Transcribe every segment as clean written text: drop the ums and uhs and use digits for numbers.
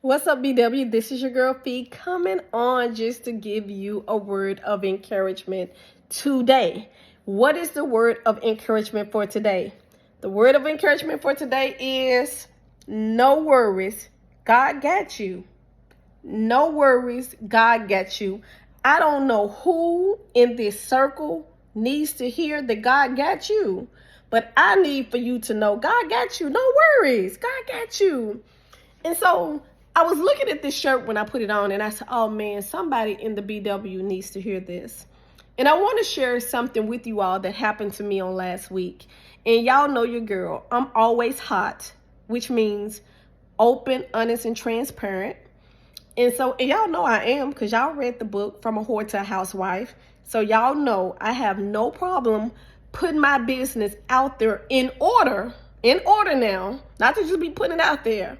What's up, BW? This is your girl Fee coming on just to give you a word of encouragement today. What is the word of encouragement for today? The word of encouragement for today is no worries, God got you. No worries, God got you. I don't know who in this circle needs to hear that God got you, but I need for you to know God got you. No worries, God got you. And so I was looking at this shirt when I put it on, and I said, oh man, somebody in the BW needs to hear this. And I want to share something with you all that happened to me on last week. And y'all know your girl, I'm always hot, which means open, honest, and transparent. And y'all know I am, because y'all read the book From a Whore to a Housewife. So y'all know I have no problem putting my business out there in order now, not to just be putting it out there,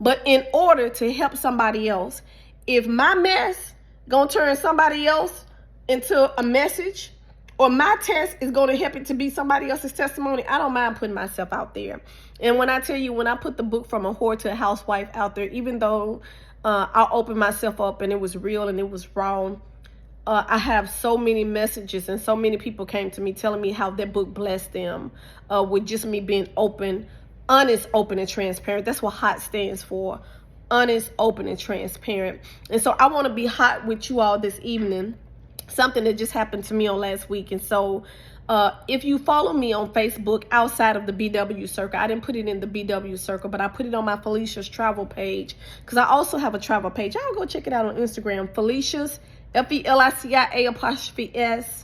but in order to help somebody else. If my mess gonna turn somebody else into a message, or my test is gonna help it to be somebody else's testimony, I don't mind putting myself out there. And when I tell you, when I put the book From a Whore to a Housewife out there, even though I opened myself up and it was real and it was wrong, I have so many messages and so many people came to me telling me how that book blessed them with just me being open, honest, open, and transparent. That's what HOT stands for. Honest, open, and transparent. And so I want to be hot with you all this evening. Something that just happened to me on last week. And so if you follow me on Facebook outside of the BW circle, I didn't put it in the BW circle, but I put it on my Felicia's travel page, because I also have a travel page. Y'all go check it out on Instagram. Felicia's, FELICIA''S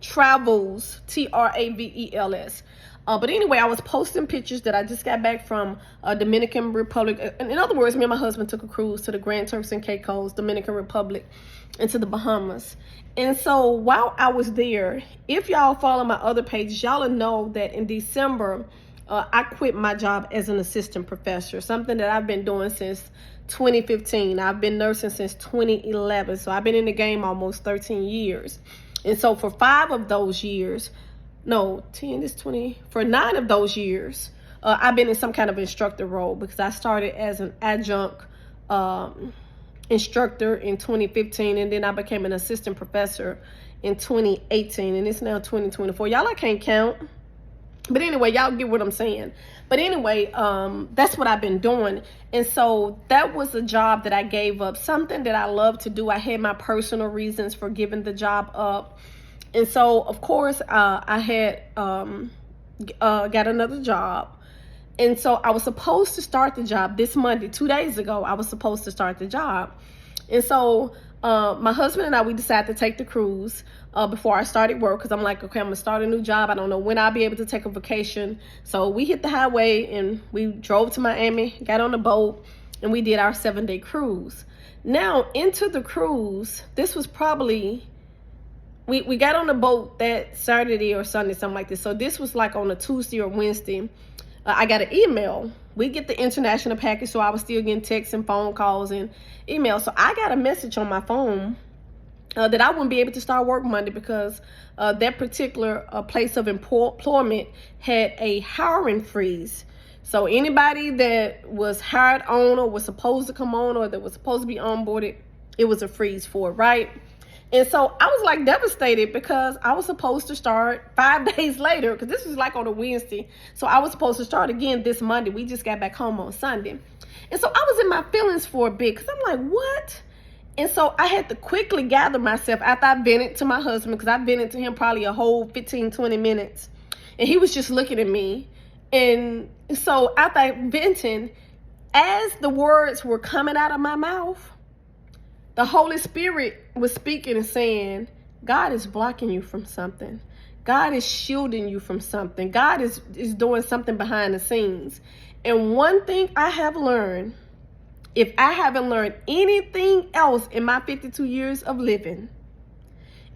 travels, TRAVELS. But anyway, I was posting pictures that I just got back from Dominican Republic. In other words, me and my husband took a cruise to the Grand Turks and Caicos, Dominican Republic, and to the Bahamas. And so while I was there, if y'all follow my other pages, y'all will know that in December, I quit my job as an assistant professor, something that I've been doing since 2015. I've been nursing since 2011. So I've been in the game almost 13 years. And so for 5 of those years, no, 10 is 20. For 9 of those years, I've been in some kind of instructor role, because I started as an adjunct instructor in 2015, and then I became an assistant professor in 2018, and it's now 2024. Y'all, I can't count. But anyway, y'all get what I'm saying. But anyway, that's what I've been doing. And so that was a job that I gave up, something that I love to do. I had my personal reasons for giving the job up. And so, of course, I had got another job. And so I was supposed to start the job this Monday, 2 days ago. I was supposed to start the job. And so my husband and I, we decided to take the cruise before I started work, because I'm like, okay, I'm going to start a new job. I don't know when I'll be able to take a vacation. So we hit the highway and we drove to Miami, got on the boat, and we did our 7-day cruise. Now, into the cruise, this was probably... We got on the boat that Saturday or Sunday, something like this. So this was like on a Tuesday or Wednesday. I got an email. We get the international package, so I was still getting texts and phone calls and emails. So I got a message on my phone that I wouldn't be able to start work Monday, because that particular place of employment had a hiring freeze. So anybody that was hired on or was supposed to come on or that was supposed to be onboarded, it was a freeze for, right? And so I was like devastated, because I was supposed to start 5 days later, because this was like on a Wednesday. So I was supposed to start again this Monday. We just got back home on Sunday. And so I was in my feelings for a bit, because I'm like, what? And so I had to quickly gather myself after I vented to my husband, because I vented to him probably a whole 15, 20 minutes. And he was just looking at me. And so after I vented, as the words were coming out of my mouth, the Holy Spirit was speaking and saying, God is blocking you from something. God is shielding you from something. God is doing something behind the scenes. And one thing I have learned, if I haven't learned anything else in my 52 years of living,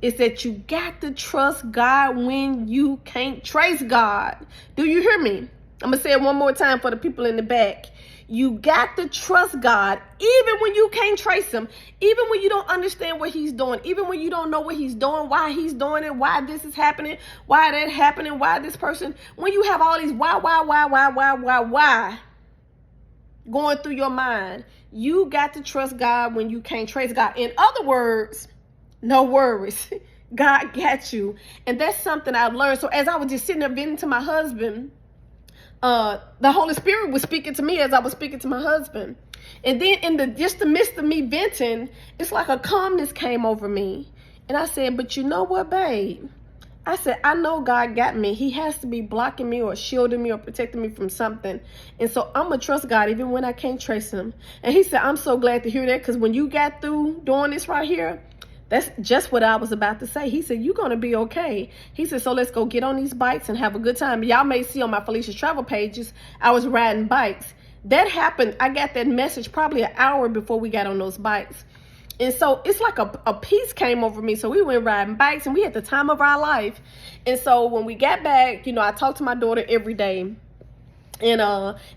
is that you got to trust God when you can't trace God. Do you hear me? I'm going to say it one more time for the people in the back. You got to trust God even when you can't trace him, even when you don't understand what he's doing, even when you don't know what he's doing, why he's doing it, why this is happening, why that happening, why this person. When you have all these why. going through your mind. You got to trust God when you can't trace God. In other words, no worries. God got you. And that's something I've learned. So as I was just sitting there venting to my husband, the Holy Spirit was speaking to me as I was speaking to my husband. And then in the midst of me venting, it's like a calmness came over me. And I said, but you know what, babe? I said, I know God got me. He has to be blocking me or shielding me or protecting me from something. And so I'm going to trust God even when I can't trace him. And he said, I'm so glad to hear that, because when you got through doing this right here, that's just what I was about to say. He said, you're going to be okay. He said, so let's go get on these bikes and have a good time. Y'all may see on my Felicia's travel pages, I was riding bikes. That happened. I got that message probably an hour before we got on those bikes. And so it's like a peace came over me. So we went riding bikes and we had the time of our life. And so when we got back, you know, I talked to my daughter every day. And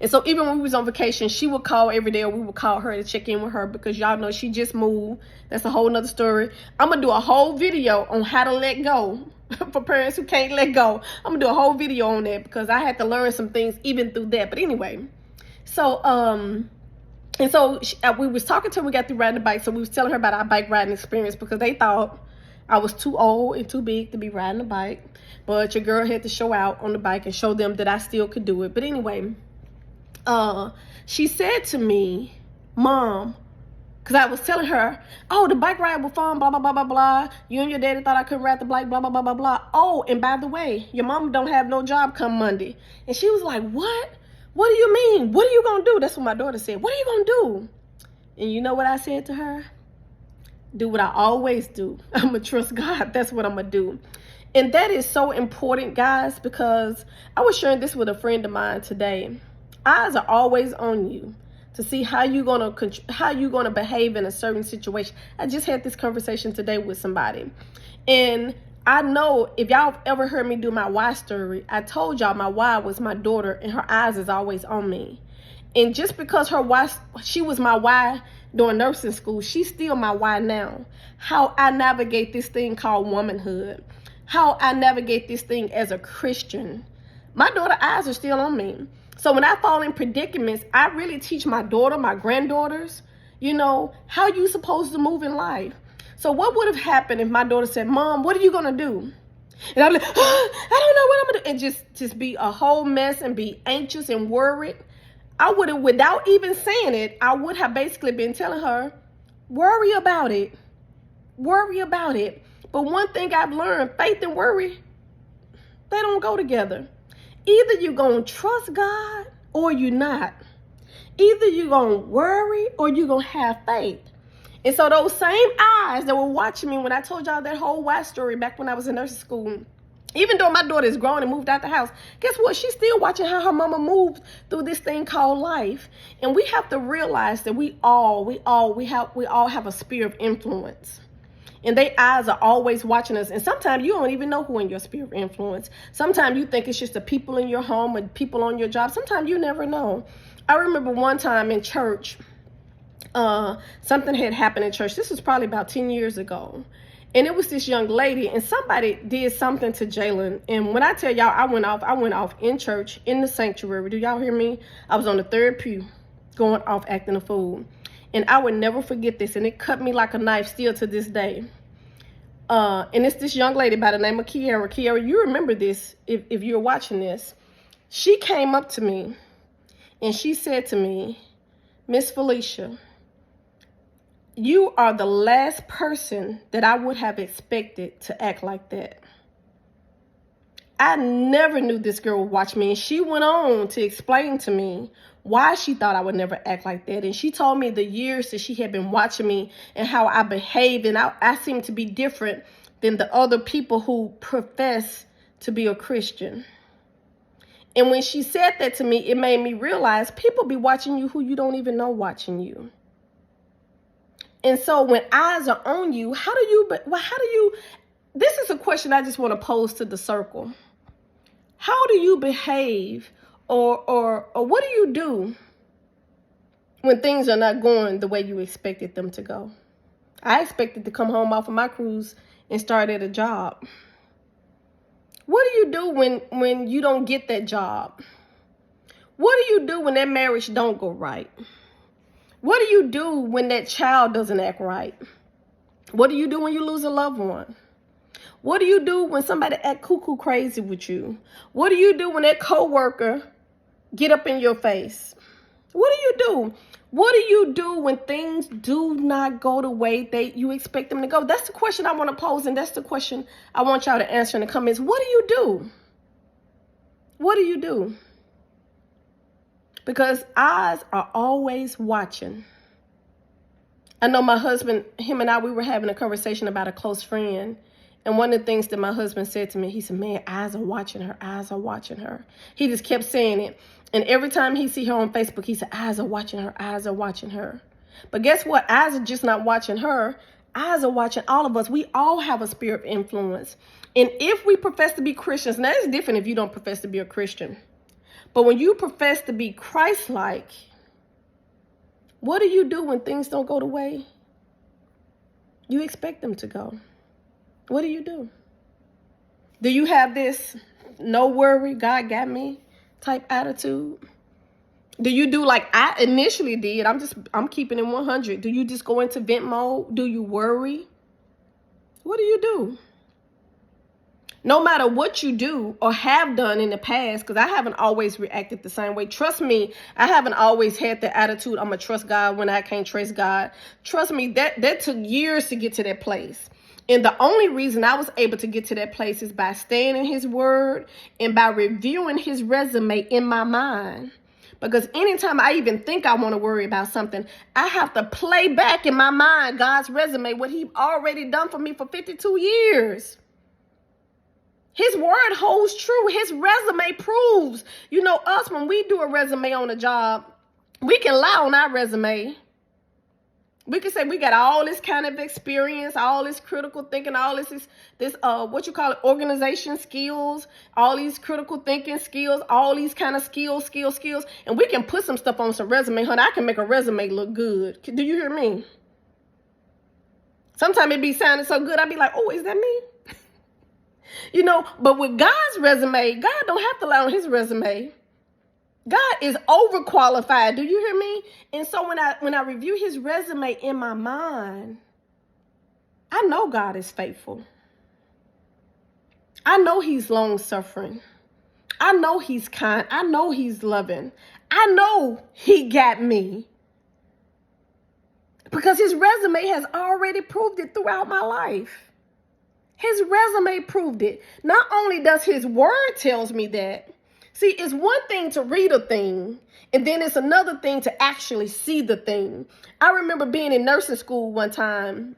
so even when we was on vacation, she would call every day, or we would call her to check in with her, because y'all know she just moved. That's a whole nother story. I'm going to do a whole video on how to let go for parents who can't let go. I'm going to do a whole video on that, because I had to learn some things even through that. But anyway, so, and so we was talking to her, we got through riding the bike. So we was telling her about our bike riding experience, because they thought I was too old and too big to be riding a bike. But your girl had to show out on the bike and show them that I still could do it. But anyway, she said to me, Mom, because I was telling her, oh, the bike ride was fun, blah, blah, blah, blah, blah. You and your daddy thought I couldn't ride the bike, blah, blah, blah, blah, blah. Oh, and by the way, your mama don't have no job come Monday. And she was like, what? What do you mean? What are you going to do? That's what my daughter said. What are you going to do? And you know what I said to her? Do what I always do. I'm going to trust God. That's what I'm going to do. And that is so important, guys, because I was sharing this with a friend of mine today. Eyes are always on you to see how you're gonna behave in a certain situation. I just had this conversation today with somebody. And I know if y'all ever heard me do my why story, I told y'all my why was my daughter, and her eyes is always on me. And just because she was my why during nursing school, she's still my why now. How I navigate this thing called womanhood. How I navigate this thing as a Christian. My daughter's eyes are still on me. So when I fall in predicaments, I really teach my daughter, my granddaughters, you know, how you supposed to move in life. So what would have happened if my daughter said, Mom, what are you going to do? And I'm like, I don't know what I'm going to do. And just be a whole mess and be anxious and worried. I would have, without even saying it, I would have basically been telling her, worry about it. Worry about it. But one thing I've learned, faith and worry, they don't go together. Either you're going to trust God or you're not. Either you're going to worry or you're going to have faith. And so those same eyes that were watching me when I told y'all that whole why story back when I was in nursing school, even though my daughter is grown and moved out the house, guess what? She's still watching how her mama moved through this thing called life. And we have to realize that we all have a sphere of influence. And their eyes are always watching us. And sometimes you don't even know who in your sphere of influence. Sometimes you think it's just the people in your home and people on your job. Sometimes you never know. I remember one time in church, something had happened in church. This was probably about 10 years ago. And it was this young lady, and somebody did something to Jalen. And when I tell y'all, I went off in church, in the sanctuary. Do y'all hear me? I was on the third pew, going off acting a fool. And I would never forget this, and it cut me like a knife still to this day. And it's this young lady by the name of Kiara. Kiara, you remember this if you're watching this. She came up to me, and she said to me, Miss Felicia, you are the last person that I would have expected to act like that. I never knew this girl would watch me. And she went on to explain to me why she thought I would never act like that. And she told me the years that she had been watching me and how I behaved. And I seemed to be different than the other people who profess to be a Christian. And when she said that to me, it made me realize people be watching you who you don't even know watching you. And so when eyes are on you, this is a question I just want to pose to the circle. How do you behave or what do you do when things are not going the way you expected them to go? I expected to come home off of my cruise and start at a job. What do you do when you don't get that job? What do you do when that marriage don't go right? What do you do when that child doesn't act right? What do you do when you lose a loved one? What do you do when somebody act cuckoo crazy with you? What do you do when that coworker get up in your face? What do you do? What do you do when things do not go the way you expect them to go? That's the question I want to pose, and that's the question I want y'all to answer in the comments. What do you do? What do you do? Because eyes are always watching. I know my husband, him and I, we were having a conversation about a close friend. And one of the things that my husband said to me, he said, man, eyes are watching her. Eyes are watching her. He just kept saying it. And every time he see her on Facebook, he said, eyes are watching her. Eyes are watching her. But guess what? Eyes are just not watching her. Eyes are watching all of us. We all have a spirit of influence. And if we profess to be Christians, now it's different if you don't profess to be a Christian. But when you profess to be Christ-like, what do you do when things don't go the way you expect them to go? What do you do? Do you have this no worry, God got me type attitude? Do you do like I initially did? I'm keeping it 100. Do you just go into vent mode? Do you worry? What do you do? No matter what you do or have done in the past, because I haven't always reacted the same way. Trust me, I haven't always had the attitude, I'm going to trust God when I can't trace God. Trust me, that took years to get to that place. And the only reason I was able to get to that place is by staying in his word and by reviewing his resume in my mind. Because anytime I even think I want to worry about something, I have to play back in my mind God's resume, what he already done for me for 52 years. His word holds true. His resume proves. You know, us, when we do a resume on a job, we can lie on our resume. We can say we got all this kind of experience, all this critical thinking, all this what you call it, organization skills, all these critical thinking skills, all these kind of skills. And we can put some stuff on some resume. Honey, I can make a resume look good. Do you hear me? Sometimes it be sounding so good, I be like, oh, is that me? You know, but with God's resume, God don't have to lie on his resume. God is overqualified. Do you hear me? And so when I review his resume in my mind, I know God is faithful. I know he's long suffering. I know he's kind. I know he's loving. I know he got me. Because his resume has already proved it throughout my life. His resume proved it. Not only does his word tells me that. See, it's one thing to read a thing, and then it's another thing to actually see the thing. I remember being in nursing school one time,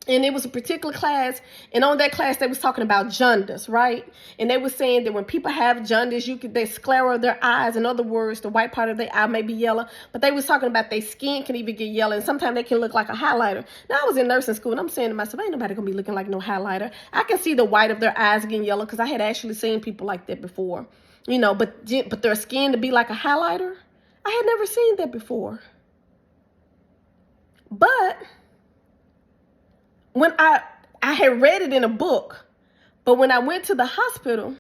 and it was a particular class, and on that class, they was talking about jaundice, right? And they were saying that when people have jaundice, they sclera their eyes. In other words, the white part of their eye may be yellow, but they was talking about their skin can even get yellow, and sometimes they can look like a highlighter. Now, I was in nursing school, and I'm saying to myself, ain't nobody gonna be looking like no highlighter. I can see the white of their eyes getting yellow, because I had actually seen people like that before. You know, but their skin to be like a highlighter, I had never seen that before. But when I had read it in a book, but when I went to the hospital,